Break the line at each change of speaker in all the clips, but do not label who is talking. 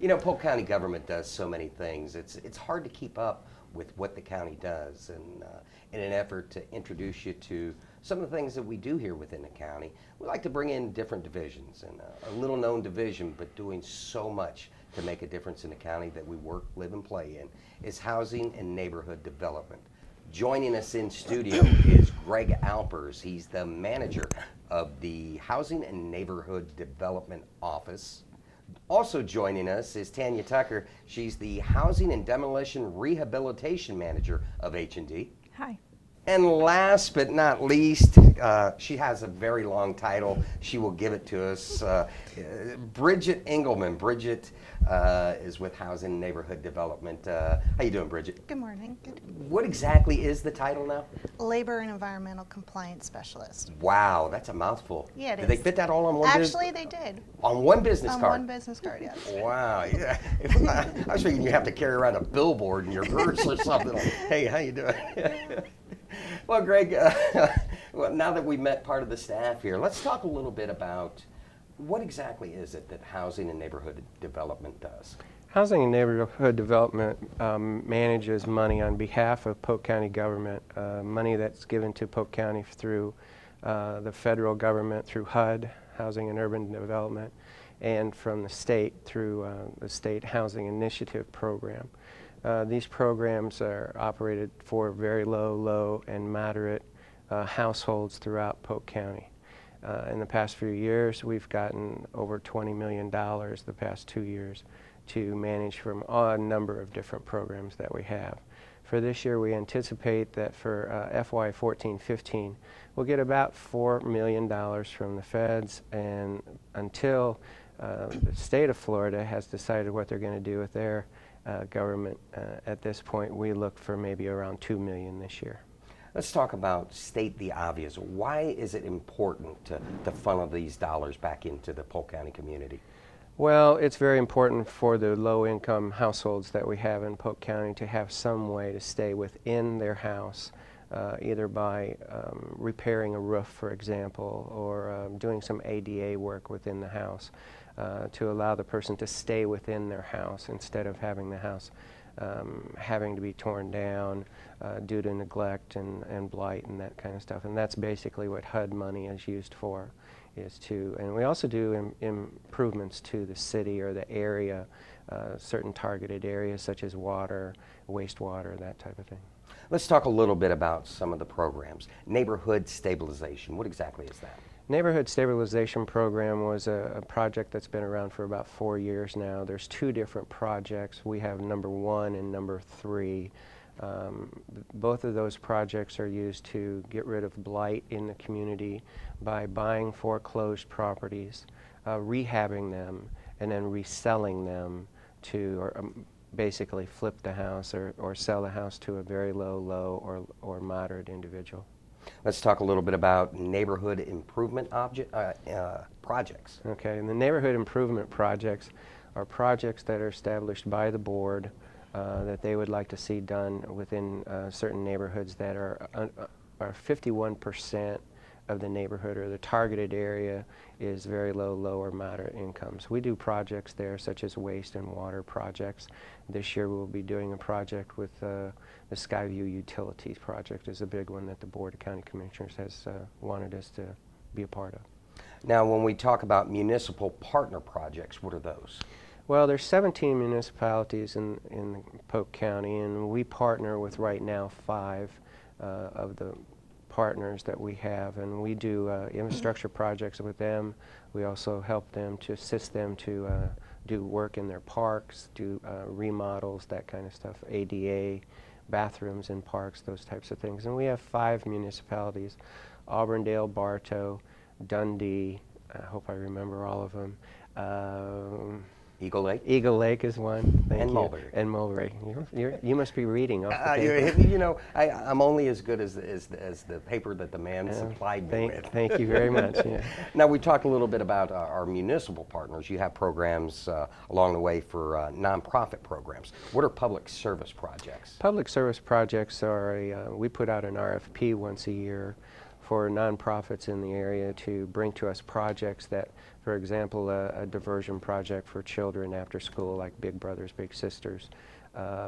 You know, Polk County government does so many things. It's hard to keep up with what the county does, and in an effort to introduce you to some of the things that we do here within the county, we like to bring in different divisions, and a little known division but doing so much to make a difference in the county that we work, live, and play in is housing and neighborhood development. Joining us in studio is Greg Alpers. He's the manager of the Housing and Neighborhood Development Office. Also joining us is Tanya Tucker. She's the Housing and Demolition Rehabilitation Manager of H&D.
Hi.
And last but not least, she has a very long title. She will give it to us. Bridget Engelman. Bridget is with Housing and Neighborhood Development. How you doing, Bridget?
Good morning. Good.
What exactly is the title now?
Labor and Environmental Compliance Specialist.
Wow, that's a mouthful.
Yeah, it
Did they
is.
fit that all on one
Actually, they did.
On one business
On
card?
one business card, yes.
Wow, yeah. I was thinking you have to carry around a billboard in your purse or something. Like, hey, how you doing? Well, Greg, well, now that we've met part of the staff here, let's talk a little bit about what exactly is it that Housing and Neighborhood Development does?
Housing and Neighborhood Development manages money on behalf of Polk County government, money that's given to Polk County through the federal government through HUD, Housing and Urban Development, and from the state through the State Housing Initiative Program. These programs are operated for very low, and moderate households throughout Polk County. In the past few years, we've gotten over $20 million the past 2 years to manage from a number of different programs that we have. For this year, we anticipate that for FY 14-15, we'll get about $4 million from the feds, and until the state of Florida has decided what they're going to do with their government, at this point, we look for maybe around $2 million this year.
Let's talk about state the obvious. Why is it important to funnel these dollars back into the Polk County community?
Well, it's very important for the low-income households that we have in Polk County to have some way to stay within their house, either by repairing a roof, for example, or doing some ADA work within the house to allow the person to stay within their house instead of having the house having to be torn down due to neglect and blight and that kind of stuff. And that's basically what HUD money is used for. And we also do improvements to the city or the area, certain targeted areas such as water, wastewater, that type of thing.
Let's talk a little bit about some of the programs. Neighborhood stabilization, what exactly is that?
Neighborhood Stabilization Program was a project that's been around for about 4 years now. There's 2 different projects. We have number 1 and number 3. Both of those projects are used to get rid of blight in the community by buying foreclosed properties, rehabbing them, and then reselling them to basically flip the house or sell the house to a very low or moderate individual.
Let's talk a little bit about neighborhood improvement projects.
Okay, and the neighborhood improvement projects are projects that are established by the board that they would like to see done within certain neighborhoods that are 51% of the neighborhood or the targeted area is very low or moderate incomes. We do projects there such as waste and water projects. This year we'll be doing a project with the Skyview Utilities project is a big one that the Board of County Commissioners has wanted us to be a part of.
Now when we talk about municipal partner projects, what are those?
Well, there's 17 municipalities in Polk County, and we partner with right now 5 of the partners that we have, and we do infrastructure projects with them. We also help them to assist them to do work in their parks, do remodels, that kind of stuff, ADA, bathrooms in parks, those types of things. And we have 5 municipalities: Auburndale, Bartow, Dundee, I hope I remember all of them.
Eagle Lake?
Eagle Lake is one. Thank you.
Mulberry.
And Mulberry. You must be reading off the paper.
You know, I'm only as good as the paper that the man supplied me with.
Thank you very much. Yeah.
Now, we talked a little bit about our municipal partners. You have programs along the way for nonprofit programs. What are public service projects?
Public service projects are we put out an RFP once a year for nonprofits in the area to bring to us projects that, for example, a diversion project for children after school, like Big Brothers Big Sisters,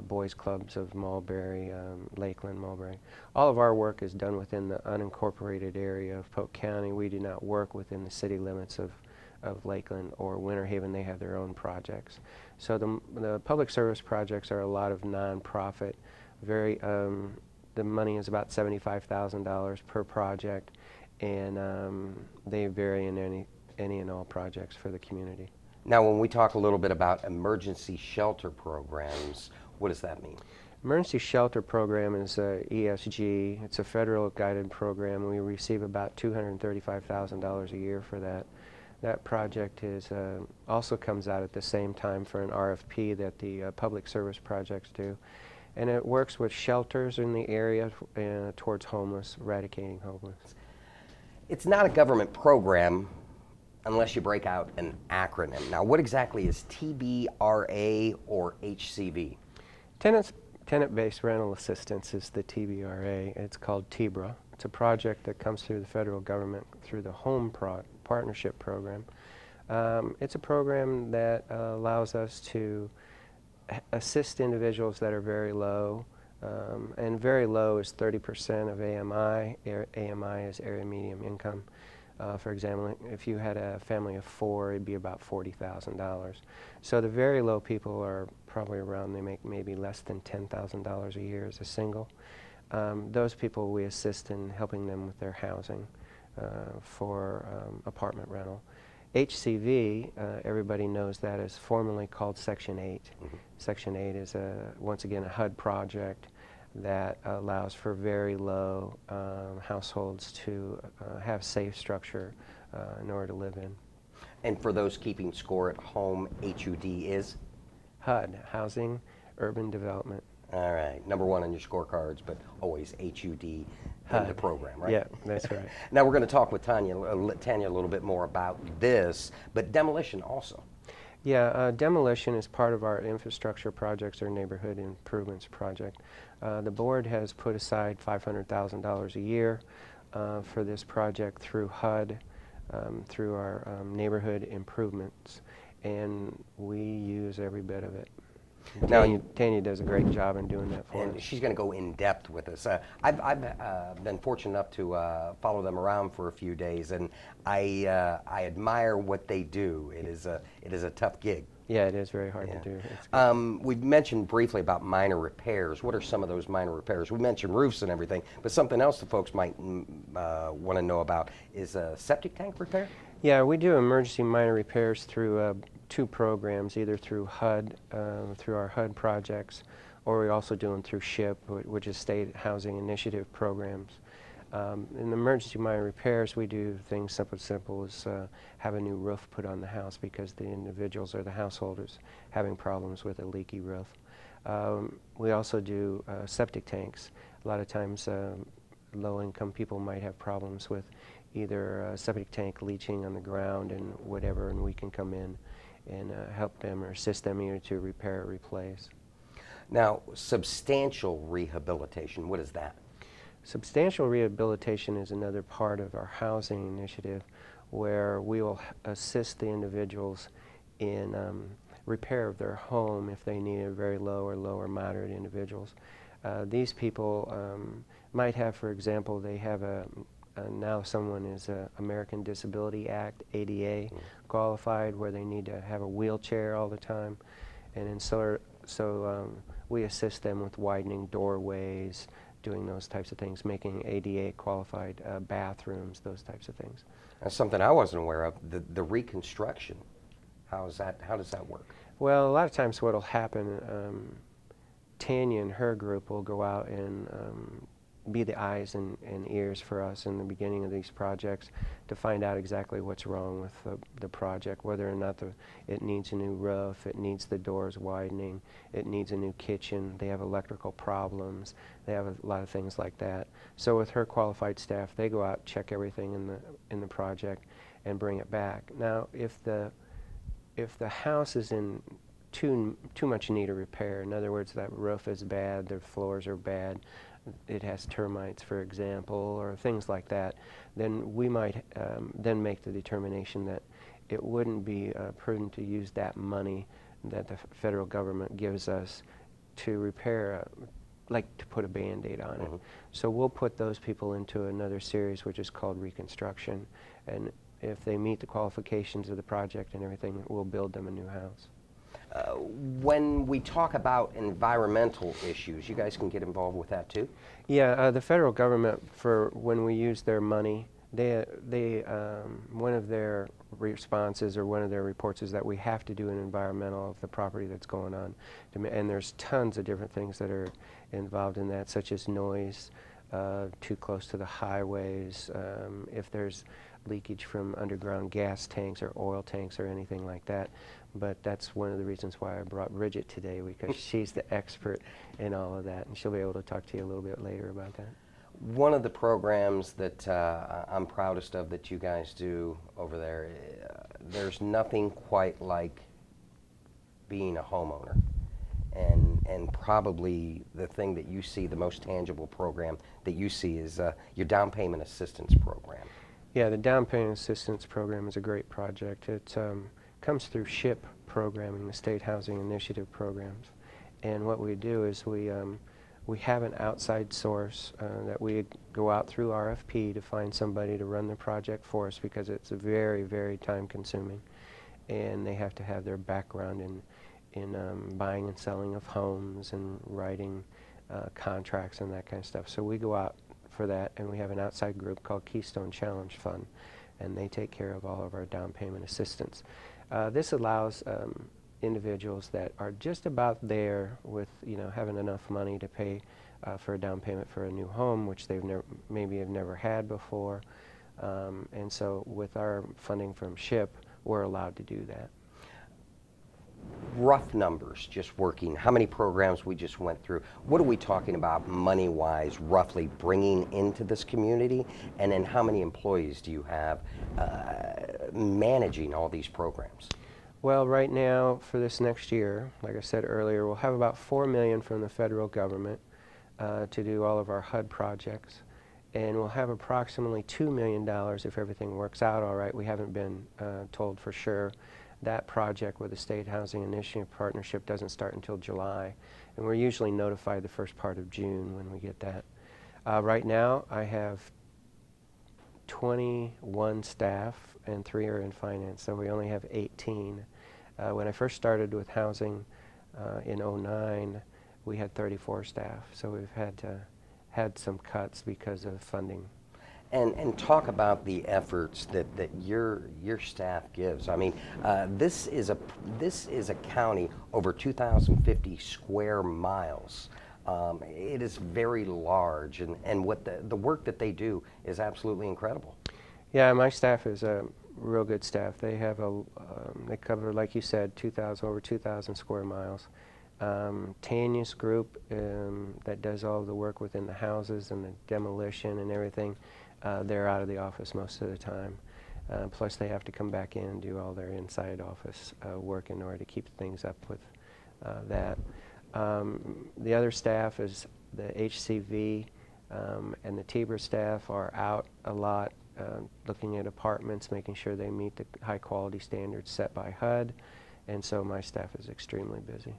boys clubs of Mulberry, Lakeland, Mulberry. All of our work is done within the unincorporated area of Polk County. We do not work within the city limits of Lakeland or Winter Haven. They have their own projects. So the public service projects are a lot of nonprofit. The money is about $75,000 per project, and they vary in any and all projects for the community.
Now, when we talk a little bit about emergency shelter programs, what does that mean?
Emergency Shelter Program is ESG. It's a federal guided program. We receive about $235,000 a year for that. That project is also comes out at the same time for an RFP that the public service projects do. And it works with shelters in the area towards eradicating homeless.
It's not a government program unless you break out an acronym. Now, what exactly is TBRA or HCV?
Tenant-based rental assistance is the TBRA. It's called TBRA. It's a project that comes through the federal government through the Home Partnership Program. It's a program that allows us to assist individuals that are very low, and very low is 30% of AMI. AMI is area medium income. For example, if you had a family of 4, it'd be about $40,000. So the very low people are probably around, they make maybe less than $10,000 a year as a single. Those people we assist in helping them with their housing for apartment rental. HCV, everybody knows that, is formerly called Section 8. Mm-hmm. Section 8 is, once again, a HUD project that allows for very low households to have safe structure in order to live in.
And for those keeping score at home, HUD is?
HUD, Housing Urban Development.
All right, number 1 on your scorecards, but always HUD
HUD.
in the program, right?
Yeah, that's right.
Now we're going to talk with Tanya a little bit more about this, but demolition also.
Yeah, demolition is part of our infrastructure projects or neighborhood improvements project. The board has put aside $500,000 a year for this project through HUD, through our neighborhood improvements, and we use every bit of it. Tanya does a great job in doing that for us.
She's going to go in depth with us. I've been fortunate enough to follow them around for a few days, and I admire what they do. It is a tough gig.
Yeah, it is very hard to do.
We've mentioned briefly about minor repairs. What are some of those minor repairs? We mentioned roofs and everything, but something else the folks might want to know about is septic tank repair?
Yeah, we do emergency minor repairs through 2 programs, either through HUD, through our HUD projects, or we also do them through SHIP, which is State Housing Initiative programs. In the emergency minor repairs, we do things simple as have a new roof put on the house because the individuals or the householders having problems with a leaky roof. We also do septic tanks. A lot of times low-income people might have problems with either a septic tank leaching on the ground and whatever, and we can come in and help them or assist them either to repair or replace.
Now, substantial rehabilitation, what is that?
Substantial rehabilitation is another part of our housing initiative where we will assist the individuals in repair of their home if they need a very low or low or moderate individuals. These people might have, for example, they have now someone is American Disability Act, ADA qualified, where they need to have a wheelchair all the time. And then so we assist them with widening doorways, doing those types of things, making ADA qualified bathrooms, those types of things.
That's something I wasn't aware of, the reconstruction. How does that work?
Well, a lot of times what will happen, Tanya and her group will go out and be the eyes and ears for us in the beginning of these projects to find out exactly what's wrong with the project, whether or not it needs a new roof, it needs the doors widening, it needs a new kitchen, they have electrical problems, they have a lot of things like that. So with her qualified staff, they go out, check everything in the project, and bring it back. Now, if the house is in too much need of repair, in other words, that roof is bad, the floors are bad, it has termites, for example, or things like that, then we might then make the determination that it wouldn't be prudent to use that money that the federal government gives us to repair, like to put a Band-Aid on it. So we'll put those people into another series which is called reconstruction, and if they meet the qualifications of the project and everything, we'll build them a new house.
When we talk about environmental issues, you guys can get involved with that too?
Yeah, the federal government, for when we use their money, one of their responses or one of their reports is that we have to do an environmental of the property that's going on. And there's tons of different things that are involved in that, such as noise, too close to the highways, if there's leakage from underground gas tanks or oil tanks or anything like that. But that's one of the reasons why I brought Bridget today, because she's the expert in all of that, and she'll be able to talk to you a little bit later about that.
One of the programs that I'm proudest of that you guys do over there, there's nothing quite like being a homeowner. And probably the thing that you see, the most tangible program that you see is your down payment assistance program.
Yeah, the down payment assistance program is a great project. It comes through SHIP programming, the State Housing Initiative programs. And what we do is we have an outside source that we go out through RFP to find somebody to run the project for us, because it's very, very time consuming. And they have to have their background in buying and selling of homes and writing contracts and that kind of stuff. So we go out for that, and we have an outside group called Keystone Challenge Fund, and they take care of all of our down payment assistance. This allows individuals that are just about there with, having enough money to pay for a down payment for a new home, which they've maybe have never had before. And so with our funding from SHIP, we're allowed to do that.
Rough numbers, just working, how many programs we just went through, what are we talking about money-wise, roughly bringing into this community, and then how many employees do you have managing all these programs?
Well, right now, for this next year, like I said earlier, we'll have about $4 million from the federal government to do all of our HUD projects, and we'll have approximately $2 million if everything works out all right. We haven't been told for sure. That project with the State Housing Initiative Partnership doesn't start until July, and we're usually notified the first part of June when we get that. Right now, I have 21 staff and 3 are in finance, so we only have 18. When I first started with housing in '09, we had 34 staff, so we've had some cuts because of funding.
And talk about the efforts that your staff gives. I mean, this is a county over 2,050 square miles. It is very large, and what the work that they do is absolutely incredible.
Yeah, my staff is a real good staff. They have they cover, like you said, over 2,000 square miles. Tanya's group that does all the work within the houses and the demolition and everything, they're out of the office most of the time. Plus they have to come back in and do all their inside office work in order to keep things up with that. The other staff is the HCV and the TBR staff are out a lot looking at apartments, making sure they meet the high quality standards set by HUD, and so my staff is extremely busy.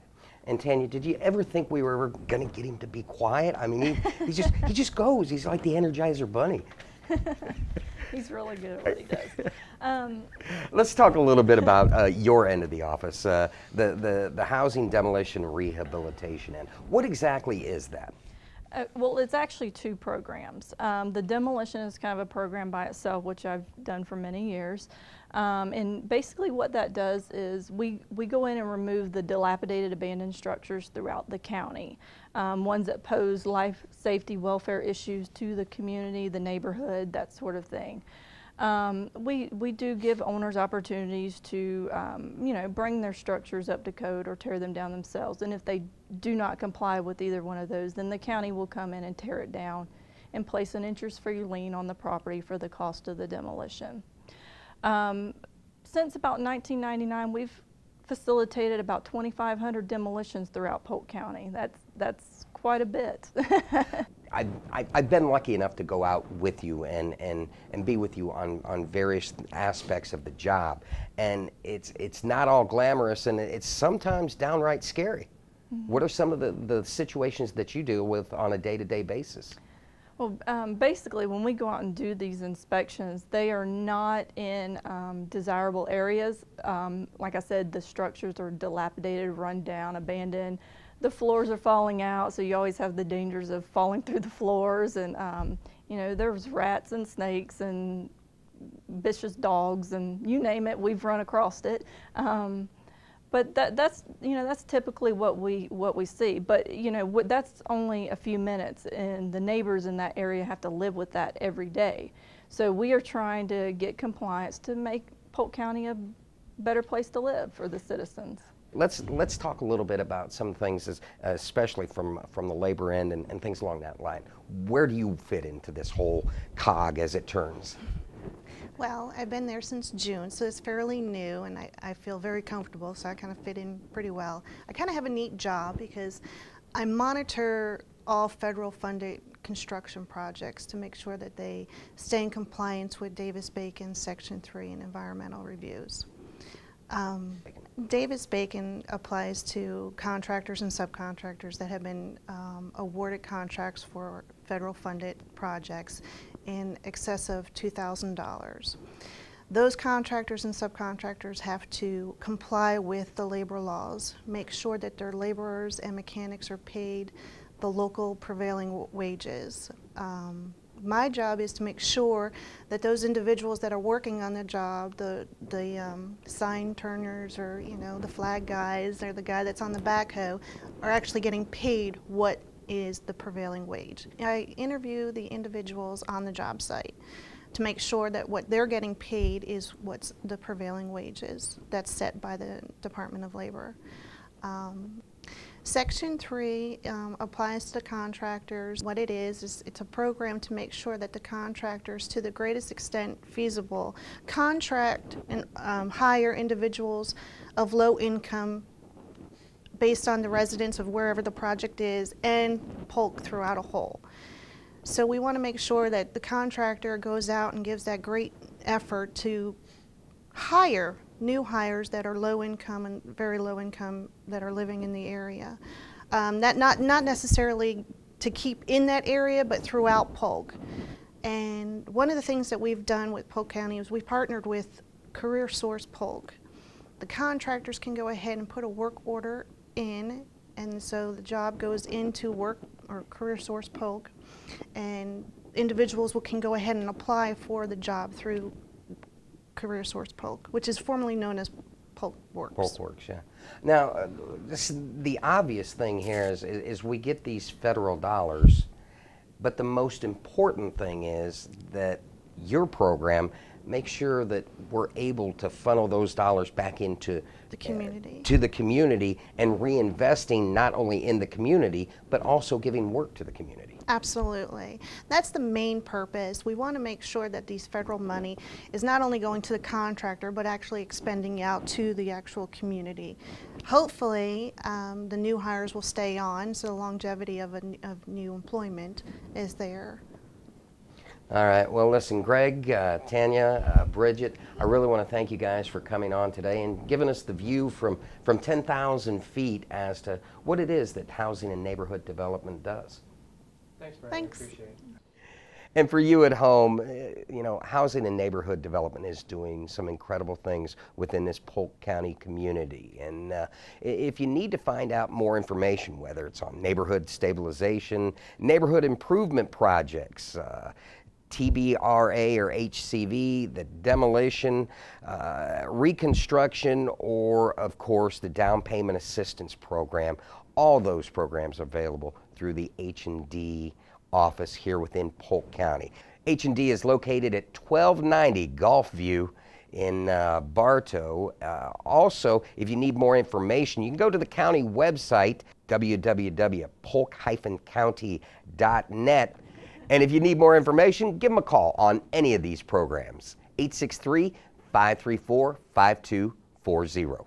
And Tanya, did you ever think we were ever going to get him to be quiet? I mean, he just goes. He's like the Energizer Bunny.
He's really good at what he does.
Let's talk a little bit about your end of the office, the housing demolition rehabilitation end. What exactly is that?
Well, it's actually 2 programs. The demolition is kind of a program by itself, which I've done for many years. And basically what that does is we go in and remove the dilapidated abandoned structures throughout the county, ones that pose life, safety, welfare issues to the community, the neighborhood, that sort of thing. We do give owners opportunities to, bring their structures up to code or tear them down themselves. And if they do not comply with either one of those, then the county will come in and tear it down and place an interest-free lien on the property for the cost of the demolition. Since about 1999, we've facilitated about 2,500 demolitions throughout Polk County. That's quite a bit.
I've been lucky enough to go out with you and be with you on various aspects of the job, and it's not all glamorous, and it's sometimes downright scary. What are some of the situations that you deal with on a day-to-day basis?
Well, basically, when we go out and do these inspections, they are not in desirable areas. Like I said, the structures are dilapidated, run down, abandoned. The floors are falling out, so you always have the dangers of falling through the floors. And you know, there's rats and snakes and vicious dogs, and you name it, we've run across it. But that's typically what we see. But you know, that's only a few minutes, and the neighbors in that area have to live with that every day. So we are trying to get compliance to make Polk County a better place to live for the citizens.
Let's talk a little bit about some things, especially from the labor end and things along that line. Where do you fit into this whole cog as it turns?
Well, I've been there since June, so it's fairly new, and I feel very comfortable, so I kind of fit in pretty well. I kind of have a neat job because I monitor all federal funded construction projects to make sure that they stay in compliance with Davis-Bacon Section 3 and environmental reviews. Davis-Bacon applies to contractors and subcontractors that have been awarded contracts for federal funded projects in excess of $2,000. Those contractors and subcontractors have to comply with the labor laws, make sure that their laborers and mechanics are paid the local prevailing wages. My job is to make sure that those individuals that are working on the job, the sign turners, or the flag guys, or the guy that's on the backhoe, are actually getting paid what is the prevailing wage. I interview the individuals on the job site to make sure that what they're getting paid is what's the prevailing wages that's set by the Department of Labor. Section 3 applies to the contractors. What it is it's a program to make sure that the contractors, to the greatest extent feasible, contract and hire individuals of low income based on the residents of wherever the project is and Polk throughout a whole. So we want to make sure that the contractor goes out and gives that great effort to hire new hires that are low income and very low income that are living in the area. That not necessarily to keep in that area, but throughout Polk. And one of the things that we've done with Polk County is we've partnered with Career Source Polk. The contractors can go ahead and put a work order in, and so the job goes into work or Career Source Polk, and individuals can go ahead and apply for the job through Career Source Polk, which is formerly known as Polk Works.
Polk Works, yeah. Now, the obvious thing here is we get these federal dollars, but the most important thing is that your program makes sure that we're able to funnel those dollars back into
The community.
to the community, and reinvesting not only in the community, but also giving work to the community.
Absolutely. That's the main purpose. We want to make sure that these federal money is not only going to the contractor, but actually expending out to the actual community. Hopefully, the new hires will stay on, so the longevity of new employment is there.
All right. Well, listen, Greg, Tanya, Bridget, I really want to thank you guys for coming on today and giving us the view from 10,000 feet as to what it is that housing and neighborhood development does.
Thanks, Brad.
Thanks.
I appreciate it.
And for you at home, housing and neighborhood development is doing some incredible things within this Polk County community. And if you need to find out more information, whether it's on neighborhood stabilization, neighborhood improvement projects, TBRA or HCV, the demolition, reconstruction, or of course the down payment assistance program, all those programs are available through the H&D office here within Polk County. H&D is located at 1290 Gulf View in Bartow. Also, if you need more information, you can go to the county website, www.polk-county.net. And if you need more information, give them a call on any of these programs, 863-534-5240.